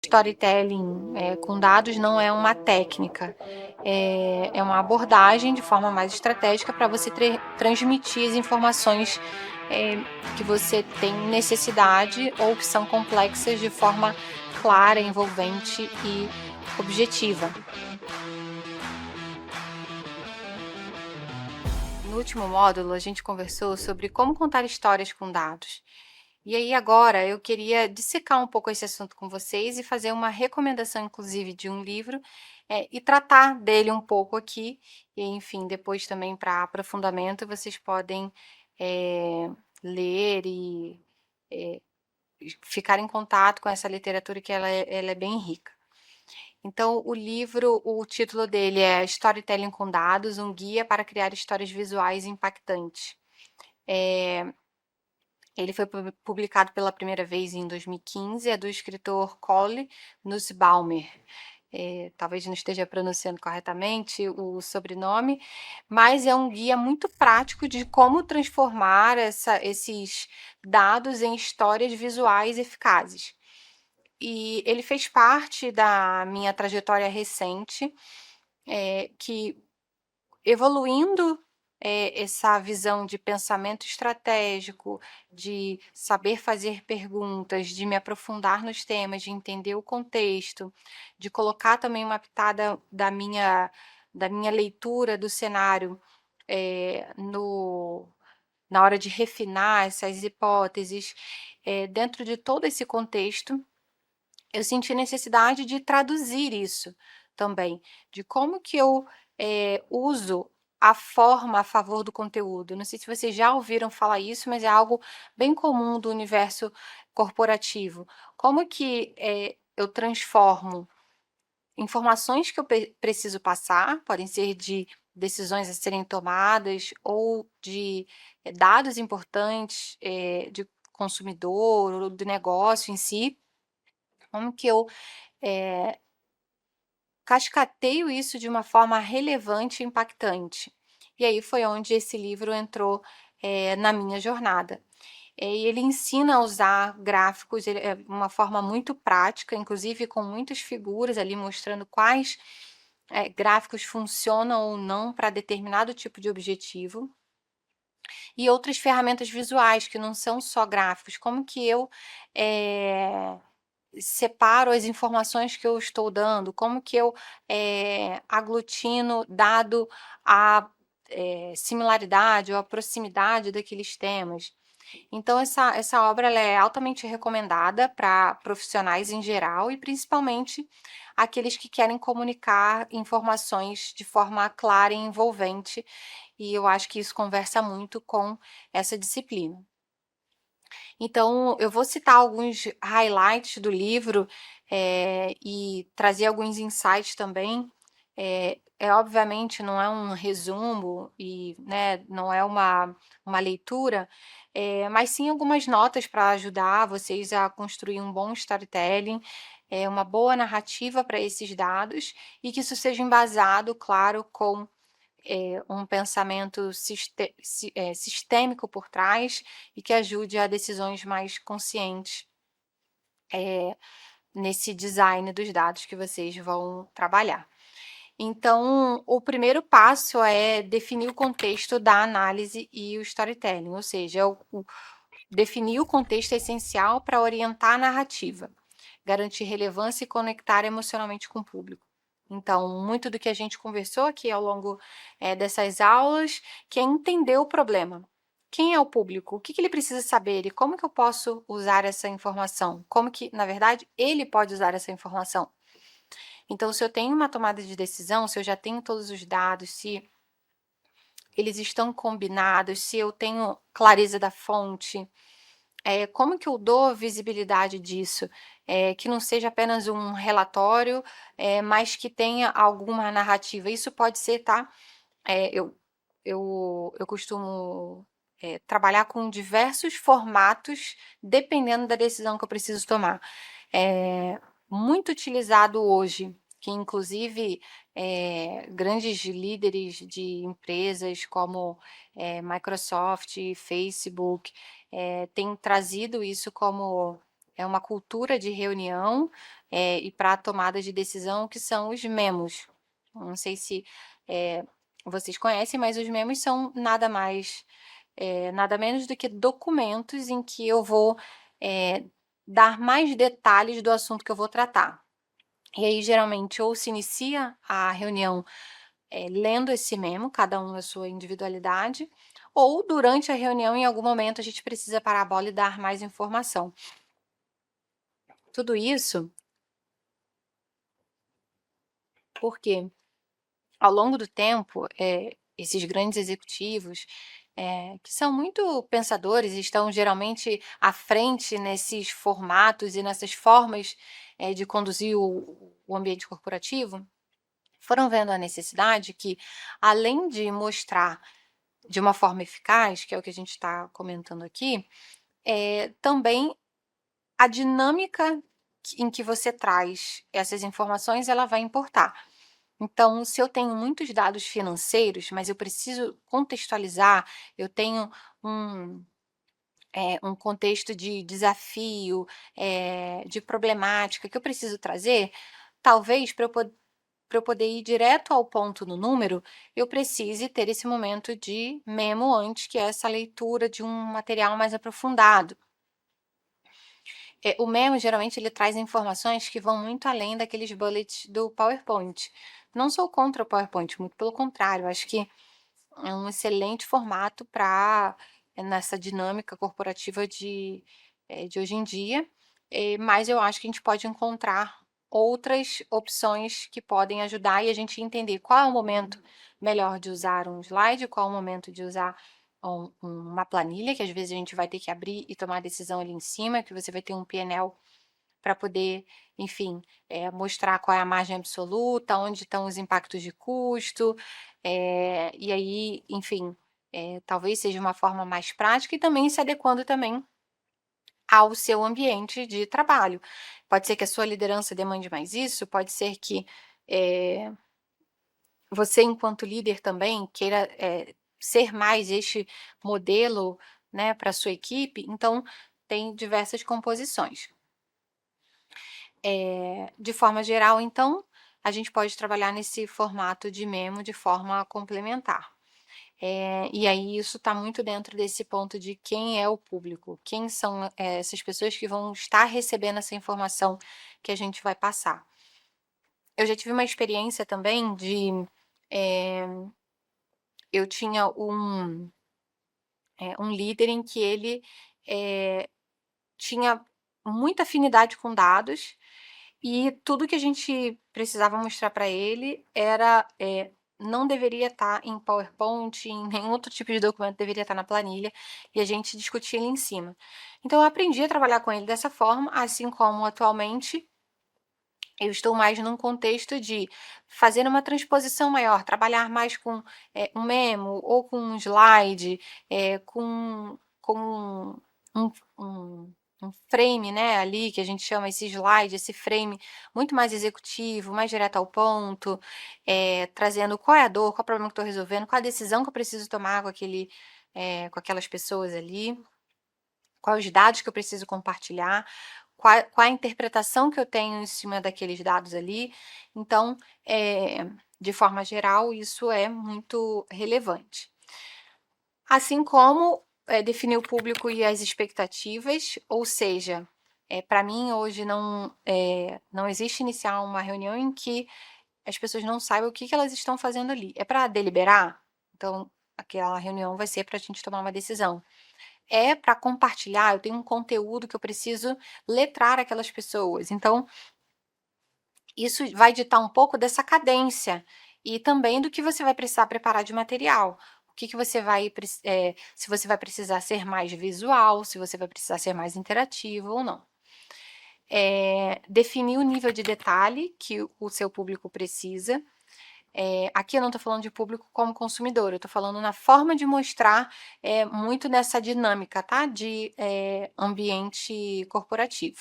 Storytelling com dados não é uma técnica, é uma abordagem de forma mais estratégica para você transmitir as informações que você tem necessidade ou que são complexas de forma clara, envolvente e objetiva. No último módulo, a gente conversou sobre como contar histórias com dados. E aí, agora, eu queria dissecar um pouco esse assunto com vocês e fazer uma recomendação, inclusive, de um livro, e tratar dele um pouco aqui. E, enfim, depois também para aprofundamento, vocês podem ler e ficar em contato com essa literatura, que ela é bem rica. Então, o livro, o título dele é Storytelling com Dados, um guia para criar histórias visuais impactantes. Ele foi publicado pela primeira vez em 2015, é do escritor Cole Nussbaumer. Talvez não esteja pronunciando corretamente o sobrenome, mas é um guia muito prático de como transformar esses dados em histórias visuais eficazes. E ele fez parte da minha trajetória recente, que evoluindo essa visão de pensamento estratégico, de saber fazer perguntas, de me aprofundar nos temas, de entender o contexto, de colocar também uma pitada da minha leitura do cenário na hora de refinar essas hipóteses, dentro de todo esse contexto, eu senti necessidade de traduzir isso também, de como que eu uso a forma a favor do conteúdo. Não sei se vocês já ouviram falar isso, mas é algo bem comum do universo corporativo. Como que eu transformo informações que eu preciso passar, podem ser de decisões a serem tomadas ou de dados importantes de consumidor ou do negócio em si, como que eu cascateio isso de uma forma relevante e impactante. E aí foi onde esse livro entrou na minha jornada. E ele ensina a usar gráficos, uma forma muito prática, inclusive com muitas figuras ali mostrando quais gráficos funcionam ou não para determinado tipo de objetivo. E outras ferramentas visuais que não são só gráficos, como que eu separo as informações que eu estou dando, como que eu aglutino dado a similaridade ou a proximidade daqueles temas. Então, essa obra ela é altamente recomendada para profissionais em geral e principalmente aqueles que querem comunicar informações de forma clara e envolvente, e eu acho que isso conversa muito com essa disciplina. Então, eu vou citar alguns highlights do livro e trazer alguns insights também. Obviamente não é um resumo e né, não é uma leitura, mas sim algumas notas para ajudar vocês a construir um bom storytelling, uma boa narrativa para esses dados e que isso seja embasado, claro, com um pensamento sistêmico por trás e que ajude a decisões mais conscientes nesse design dos dados que vocês vão trabalhar. Então, o primeiro passo é definir o contexto da análise e o storytelling, ou seja, definir o contexto é essencial para orientar a narrativa, garantir relevância e conectar emocionalmente com o público. Então, muito do que a gente conversou aqui ao longo dessas aulas, que é entender o problema. Quem é o público? O que ele precisa saber? E como que eu posso usar essa informação? Como que, na verdade, ele pode usar essa informação? Então, se eu tenho uma tomada de decisão, se eu já tenho todos os dados, se eles estão combinados, se eu tenho clareza da fonte, como que eu dou visibilidade disso? Que não seja apenas um relatório, mas que tenha alguma narrativa. Isso pode ser, tá? Eu costumo trabalhar com diversos formatos, dependendo da decisão que eu preciso tomar. Muito utilizado hoje, que inclusive grandes líderes de empresas como Microsoft, Facebook, têm trazido isso como uma cultura de reunião, e para tomada de decisão, que são os memos. Não sei se, vocês conhecem, mas os memos são nada menos do que documentos em que eu vou, dar mais detalhes do assunto que eu vou tratar. E aí, geralmente, ou se inicia a reunião, lendo esse memo, cada um na sua individualidade, ou durante a reunião, em algum momento, a gente precisa parar a bola e dar mais informação. Tudo isso porque, ao longo do tempo, esses grandes executivos, que são muito pensadores e estão geralmente à frente nesses formatos e nessas formas, de conduzir o ambiente corporativo, foram vendo a necessidade que, além de mostrar de uma forma eficaz, que é o que a gente está comentando aqui, também a dinâmica em que você traz essas informações, ela vai importar. Então, se eu tenho muitos dados financeiros, mas eu preciso contextualizar, eu tenho um, um contexto de desafio, de problemática que eu preciso trazer, talvez para eu poder ir direto ao ponto no número, eu precise ter esse momento de memo antes, que é essa leitura de um material mais aprofundado. O memo, geralmente, ele traz informações que vão muito além daqueles bullets do PowerPoint. Não sou contra o PowerPoint, muito pelo contrário, acho que é um excelente formato para nessa dinâmica corporativa de hoje em dia, mas eu acho que a gente pode encontrar outras opções que podem ajudar e a gente entender qual é o momento melhor de usar um slide, qual é o momento de usar uma planilha, que às vezes a gente vai ter que abrir e tomar decisão ali em cima, que você vai ter um PNL para poder, enfim, mostrar qual é a margem absoluta, onde estão os impactos de custo, e aí, enfim, talvez seja uma forma mais prática e também se adequando também ao seu ambiente de trabalho. Pode ser que a sua liderança demande mais isso, pode ser que você, enquanto líder, também queira ser mais este modelo, né, para a sua equipe, então tem diversas composições. De forma geral, então, a gente pode trabalhar nesse formato de memo de forma complementar. E aí isso está muito dentro desse ponto de quem é o público, quem são, essas pessoas que vão estar recebendo essa informação que a gente vai passar. Eu já tive uma experiência também de, eu tinha um líder em que ele, tinha muita afinidade com dados, e tudo que a gente precisava mostrar para ele era, não deveria estar em PowerPoint, em nenhum outro tipo de documento, deveria estar na planilha, e a gente discutia ali em cima. Então eu aprendi a trabalhar com ele dessa forma, assim como atualmente eu estou mais num contexto de fazer uma transposição maior, trabalhar mais com, um memo ou com um slide, com um um um frame, né, ali que a gente chama esse slide, esse frame muito mais executivo, mais direto ao ponto, trazendo qual é a dor, qual é o problema que estou resolvendo, qual a decisão que eu preciso tomar com aquelas pessoas ali, quais os dados que eu preciso compartilhar, qual a interpretação que eu tenho em cima daqueles dados ali. Então, de forma geral, isso é muito relevante. Assim como, definir o público e as expectativas, ou seja, para mim hoje não existe iniciar uma reunião em que as pessoas não saibam o que elas estão fazendo ali. É para deliberar? Então, aquela reunião vai ser para a gente tomar uma decisão. É para compartilhar, eu tenho um conteúdo que eu preciso letrar aquelas pessoas, então isso vai ditar um pouco dessa cadência, e também do que você vai precisar preparar de material. O que você vai se você vai precisar ser mais visual, se você vai precisar ser mais interativo ou não. Definir o nível de detalhe que o seu público precisa. Aqui eu não estou falando de público como consumidor, eu estou falando na forma de mostrar, muito nessa dinâmica, tá, de, ambiente corporativo.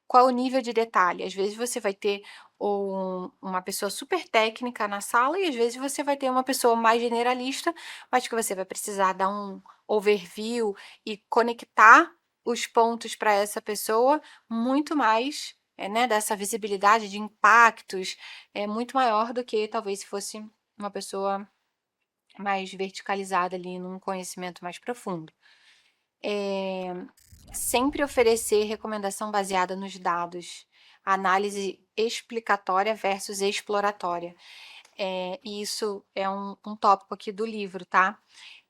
Qual é o nível de detalhe? Às vezes você vai ter uma pessoa super técnica na sala e às vezes você vai ter uma pessoa mais generalista, mas que você vai precisar dar um overview e conectar os pontos para essa pessoa muito mais, né, dessa visibilidade de impactos, é muito maior do que talvez se fosse uma pessoa mais verticalizada ali num conhecimento mais profundo. Sempre oferecer recomendação baseada nos dados, análise explicatória versus exploratória. E isso é um tópico aqui do livro, tá?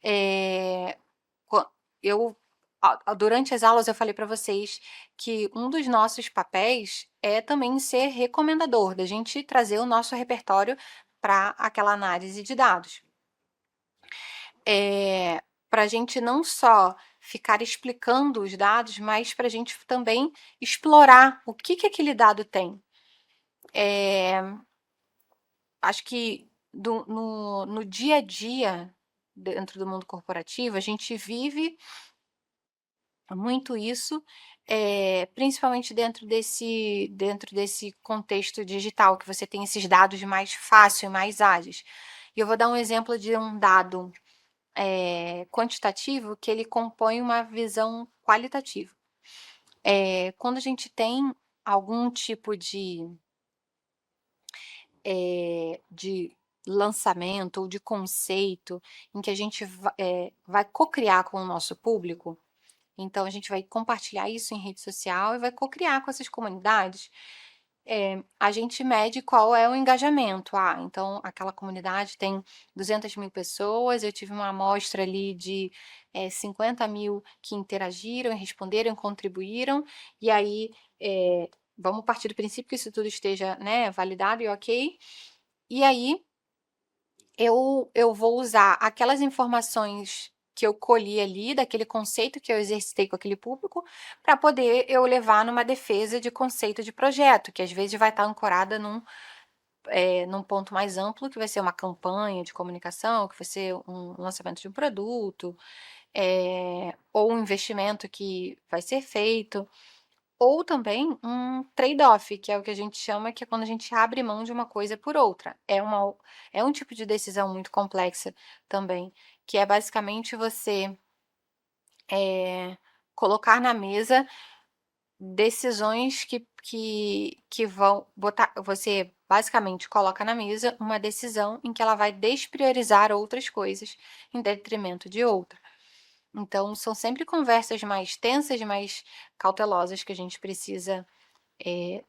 É, eu durante as aulas eu falei para vocês que um dos nossos papéis é também ser recomendador, da gente trazer o nosso repertório para aquela análise de dados. Para a gente não só ficar explicando os dados, mas para a gente também explorar o que aquele dado tem. Acho que no dia a dia, dentro do mundo corporativo, a gente vive muito isso, principalmente dentro desse contexto digital, que você tem esses dados mais fácil e mais ágeis. E eu vou dar um exemplo de um dado quantitativo que ele compõe uma visão qualitativa. Quando a gente tem algum tipo de lançamento ou de conceito em que a gente vai co-criar com o nosso público, então a gente vai compartilhar isso em rede social e vai co-criar com essas comunidades. A gente mede qual é o engajamento. Então aquela comunidade tem 200.000 pessoas, eu tive uma amostra ali de 50.000 que interagiram, responderam, contribuíram, e aí vamos partir do princípio que isso tudo esteja, né, validado e ok. E aí eu vou usar aquelas informações que eu colhi ali, daquele conceito que eu exercitei com aquele público, para poder eu levar numa defesa de conceito de projeto, que às vezes vai estar ancorada num ponto mais amplo, que vai ser uma campanha de comunicação, que vai ser um lançamento de um produto, ou um investimento que vai ser feito. Ou também um trade-off, que é o que a gente chama, que é quando a gente abre mão de uma coisa por outra. É um tipo de decisão muito complexa também, que é basicamente você colocar na mesa decisões que vão botar. Você basicamente coloca na mesa uma decisão em que ela vai despriorizar outras coisas em detrimento de outra. Então, são sempre conversas mais tensas, mais cautelosas que a gente precisa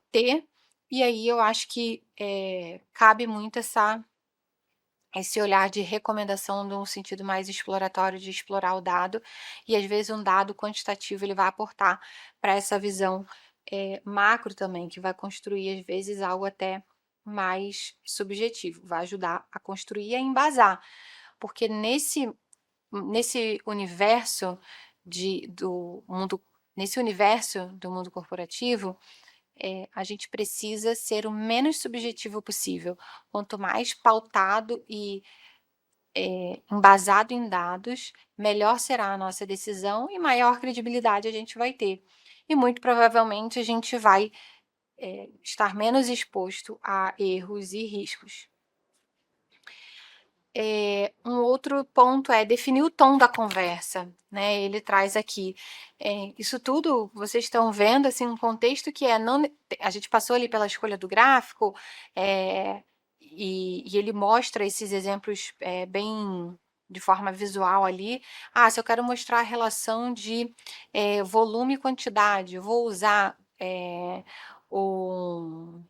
ter, e aí eu acho que cabe muito esse olhar de recomendação num sentido mais exploratório, de explorar o dado, e às vezes um dado quantitativo ele vai aportar para essa visão macro também, que vai construir às vezes algo até mais subjetivo, vai ajudar a construir e a embasar, porque nesse universo do mundo, nesse universo do mundo corporativo, a gente precisa ser o menos subjetivo possível. Quanto mais pautado e embasado em dados, melhor será a nossa decisão e maior credibilidade a gente vai ter. E muito provavelmente a gente vai estar menos exposto a erros e riscos. Um outro ponto é definir o tom da conversa, né? Ele traz aqui. Isso tudo vocês estão vendo assim, um contexto que não. A gente passou ali pela escolha do gráfico, e ele mostra esses exemplos bem de forma visual ali. Se eu quero mostrar a relação de volume e quantidade, eu vou usar um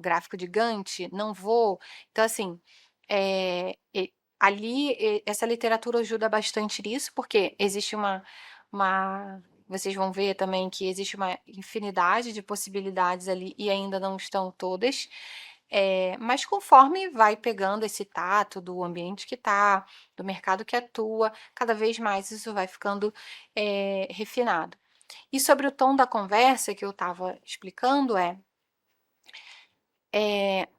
gráfico de Gantt, não vou. Então, assim, ali essa literatura ajuda bastante nisso, porque existe vocês vão ver também que existe uma infinidade de possibilidades ali e ainda não estão todas. Mas conforme vai pegando esse tato do ambiente que está, do mercado que atua, cada vez mais isso vai ficando refinado. E sobre o tom da conversa que eu estava explicando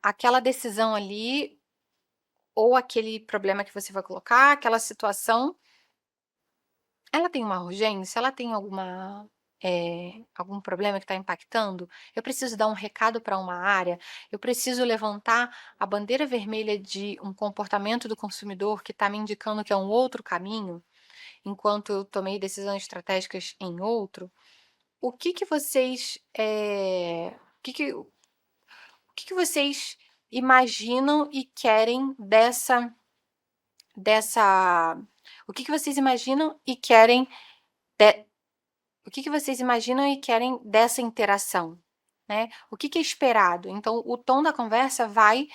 aquela decisão ali, ou aquele problema que você vai colocar, aquela situação, ela tem uma urgência? Ela tem algum problema que está impactando? Eu preciso dar um recado para uma área? Eu preciso levantar a bandeira vermelha de um comportamento do consumidor que está me indicando que é um outro caminho? enquanto eu tomei decisões estratégicas em outro, o que que vocês, o que que vocês imaginam e querem dessa o que que vocês imaginam e querem de o que que vocês imaginam e querem dessa interação, né? O que que é esperado? Então, o tom da conversa vai,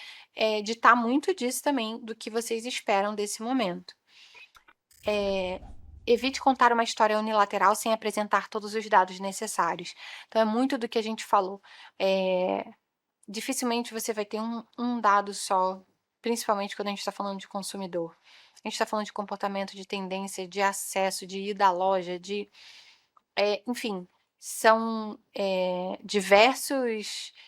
ditar muito disso também, do que vocês esperam desse momento. Evite contar uma história unilateral sem apresentar todos os dados necessários. Então, é muito do que a gente falou. Dificilmente você vai ter um dado só, principalmente quando a gente está falando de consumidor. A gente está falando de comportamento, de tendência, de acesso, de ir da loja, enfim, são diversos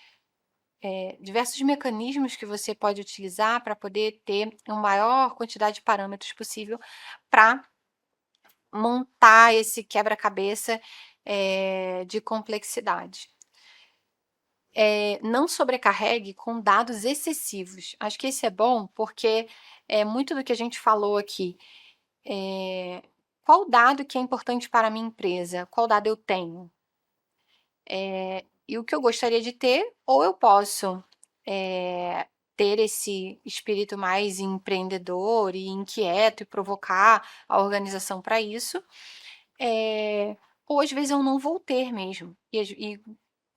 mecanismos que você pode utilizar para poder ter uma maior quantidade de parâmetros possível para montar esse quebra-cabeça de complexidade. Não sobrecarregue com dados excessivos. Acho que isso é bom porque muito do que a gente falou aqui. Qual dado que é importante para a minha empresa? Qual dado eu tenho? E o que eu gostaria de ter, ou eu posso ter esse espírito mais empreendedor e inquieto e provocar a organização para isso, ou às vezes eu não vou ter mesmo. E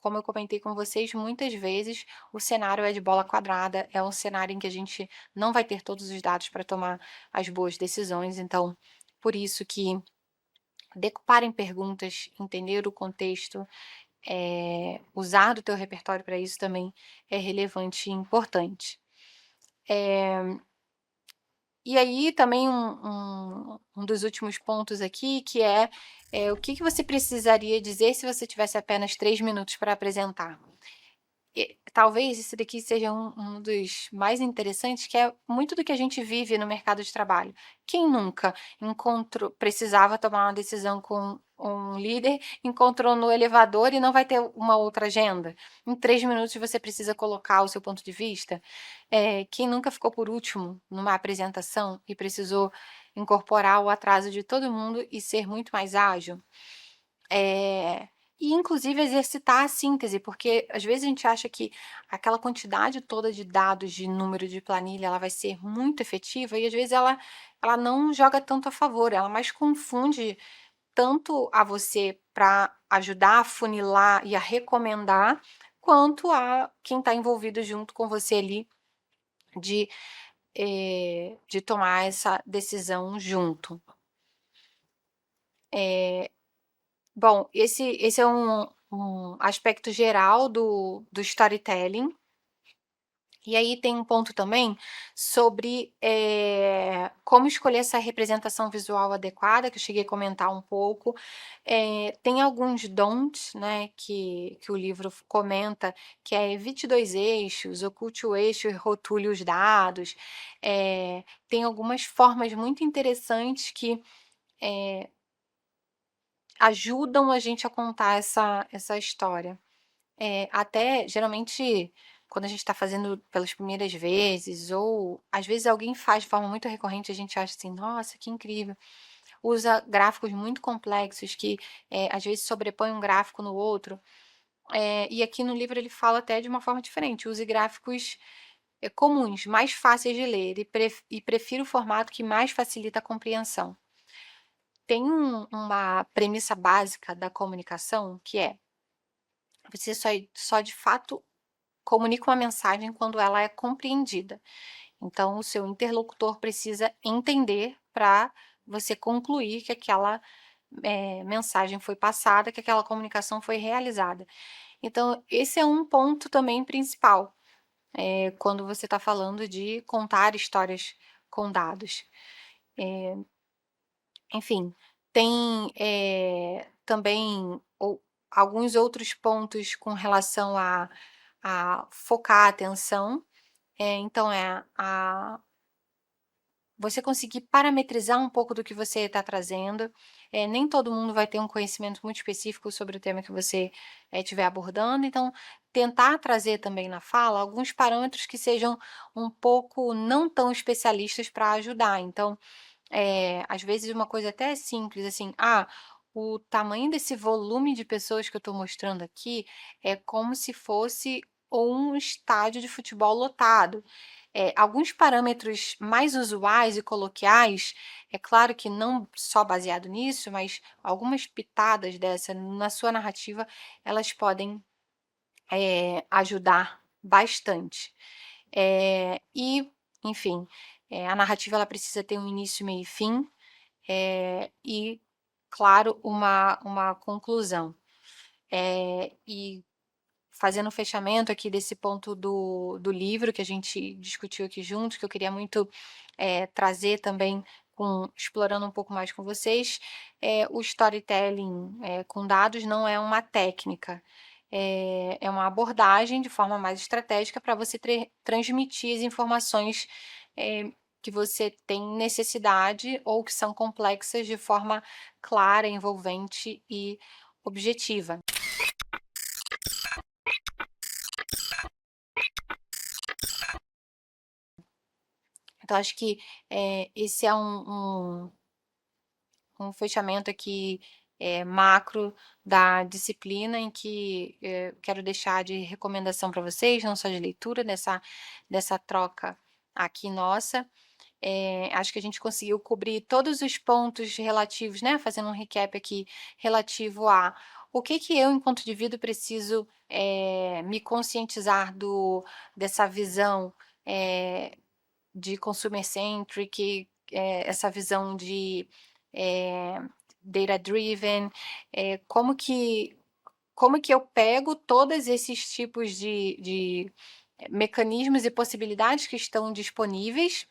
como eu comentei com vocês, muitas vezes o cenário é de bola quadrada, é um cenário em que a gente não vai ter todos os dados para tomar as boas decisões, então por isso que decupar em perguntas, entender o contexto, usar do teu repertório para isso também é relevante e importante. E aí também um dos últimos pontos aqui, que o que que você precisaria dizer se você tivesse apenas 3 minutos para apresentar? Talvez esse daqui seja um dos mais interessantes, que é muito do que a gente vive no mercado de trabalho. Quem nunca precisava tomar uma decisão com um líder, encontrou no elevador e não vai ter uma outra agenda? Em 3 minutos você precisa colocar o seu ponto de vista? Quem nunca ficou por último numa apresentação e precisou incorporar o atraso de todo mundo e ser muito mais ágil? E inclusive exercitar a síntese, porque às vezes a gente acha que aquela quantidade toda de dados, de número de planilha, ela vai ser muito efetiva e às vezes ela não joga tanto a favor, ela mais confunde tanto a você para ajudar a funilar e a recomendar, quanto a quem está envolvido junto com você ali de, de tomar essa decisão junto. Bom, esse é um aspecto geral do storytelling. E aí tem um ponto também sobre como escolher essa representação visual adequada, que eu cheguei a comentar um pouco. Tem alguns don'ts, né, que o livro comenta, que é evite 2 eixos, oculte o eixo e rotule os dados. Tem algumas formas muito interessantes que ajudam a gente a contar essa história. Até geralmente quando a gente está fazendo pelas primeiras vezes, ou às vezes alguém faz de forma muito recorrente, a gente acha assim, nossa, que incrível. Usa gráficos muito complexos que às vezes sobrepõem um gráfico no outro. E aqui no livro ele fala até de uma forma diferente. Use gráficos comuns, mais fáceis de ler, e prefira o formato que mais facilita a compreensão. Tem uma premissa básica da comunicação que você só de fato comunica uma mensagem quando ela é compreendida. Então, o seu interlocutor precisa entender para você concluir que aquela mensagem foi passada, que aquela comunicação foi realizada. Então, esse é um ponto também principal, quando você está falando de contar histórias com dados. Enfim, tem também alguns outros pontos com relação a focar a atenção. Então, você conseguir parametrizar um pouco do que você está trazendo. Nem todo mundo vai ter um conhecimento muito específico sobre o tema que você estiver abordando, então tentar trazer também na fala alguns parâmetros que sejam um pouco não tão especialistas para ajudar. Então, às vezes uma coisa até simples, assim, o tamanho desse volume de pessoas que eu estou mostrando aqui é como se fosse um estádio de futebol lotado. Alguns parâmetros mais usuais e coloquiais, é claro que não só baseado nisso, mas algumas pitadas dessa na sua narrativa, elas podem, ajudar bastante. E, enfim, a narrativa ela precisa ter um início, meio e fim, e, claro, uma conclusão. E fazendo o fechamento aqui desse ponto do livro que a gente discutiu aqui juntos, que eu queria muito, trazer também explorando um pouco mais com vocês, o storytelling, com dados não é uma técnica, é uma abordagem de forma mais estratégica para você transmitir as informações, que você tem necessidade ou que são complexas de forma clara, envolvente e objetiva. Então acho que, esse é um fechamento aqui, macro da disciplina em que, quero deixar de recomendação para vocês, não só de leitura, dessa troca aqui nossa. Acho que a gente conseguiu cobrir todos os pontos relativos, né, fazendo um recap aqui, relativo a o que que eu, enquanto indivíduo, preciso, me conscientizar dessa visão, de consumer centric, essa visão de, eh, data driven, como que eu pego todos esses tipos de mecanismos e possibilidades que estão disponíveis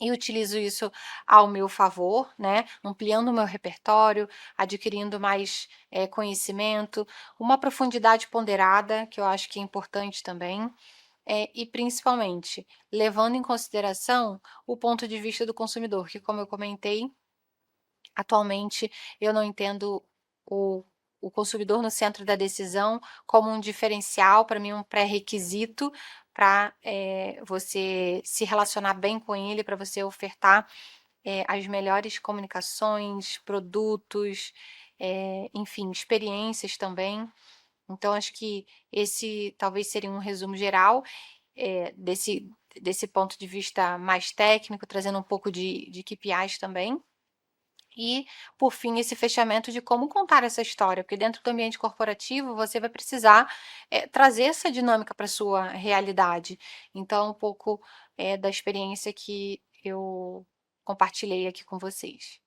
e utilizo isso ao meu favor, né, ampliando o meu repertório, adquirindo mais, conhecimento, uma profundidade ponderada, que eu acho que é importante também, e principalmente, levando em consideração o ponto de vista do consumidor, que como eu comentei, atualmente eu não entendo o o consumidor no centro da decisão como um diferencial, para mim um pré-requisito para, você se relacionar bem com ele, para você ofertar, as melhores comunicações, produtos, enfim, experiências também. Então acho que esse talvez seria um resumo geral, desse ponto de vista mais técnico, trazendo um pouco de KPIs também. E, por fim, esse fechamento de como contar essa história, porque dentro do ambiente corporativo você vai precisar, trazer essa dinâmica para sua realidade. Então, um pouco, da experiência que eu compartilhei aqui com vocês.